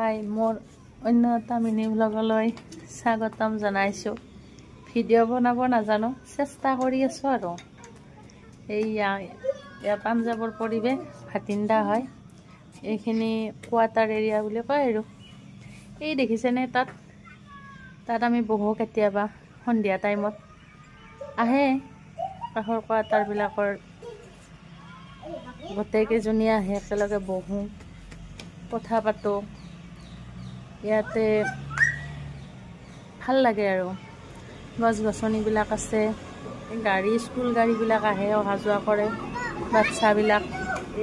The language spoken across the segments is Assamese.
হাই মোৰ অন্য এটা মিনি ব্লগলৈ স্বাগতম জনাইছোঁ। ভিডিঅ' বনাব নাজানো, চেষ্টা কৰি আছোঁ আৰু এইয়া পাঞ্জাৱৰ পৰিৱেশ ভাটিন্দা হয়। এইখিনি কোৱাৰ্টাৰ এৰিয়া বুলি কয় আৰু এই দেখিছেনে তাত আমি বহোঁ কেতিয়াবা সন্ধিয়া টাইমত আহে কাষৰ কোৱাৰ্টাৰবিলাকৰ গোটেইকেইজনী আহে একেলগে বহোঁ কথা পাতোঁ। ইয়াতে ভাল লাগে আৰু গছ গছনিবিলাক আছে, গাড়ী স্কুল গাড়ীবিলাক আহে অহা যোৱা কৰে বাচ্চাবিলাক।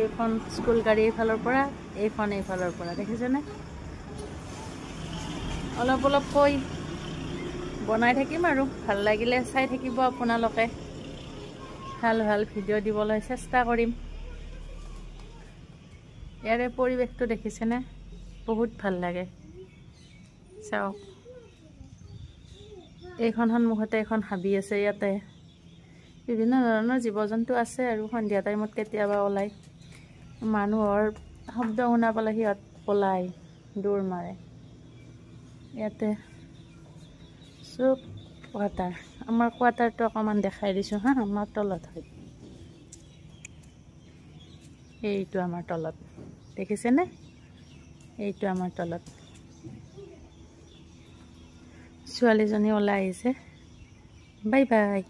এইখন স্কুল গাড়ী এইফালৰ পৰা, এইখন এইফালৰ পৰা, দেখিছেনে? অলপকৈ বনাই থাকিম আৰু ভাল লাগিলে চাই থাকিব আপোনালোকে। ভাল ভিডিঅ' দিবলৈ চেষ্টা কৰিম। ইয়াৰে পৰিৱেশটো দেখিছেনে? বহুত ভাল লাগে। চাওক, এইখন সন্মুখতে এখন হাবি আছে। ইয়াতে বিভিন্ন ধৰণৰ জীৱ জন্তু আছে আৰু সন্ধিয়া টাইমত কেতিয়াবা ওলাই। মানুহৰ শব্দ শুনা পালে সিহঁত ওলাই দৌৰ মাৰে। ইয়াতে চব কোৱাৰ্টাৰ, আমাৰ কোৱাৰ্টাৰটো অকণমান দেখাই দিছোঁ হা। আমাৰ তলত হয়, এইটো আমাৰ তলত, দেখিছেনে? এইটো আমাৰ তলত। ছোৱালীজনী ওলাই আহিছে। Bye bye.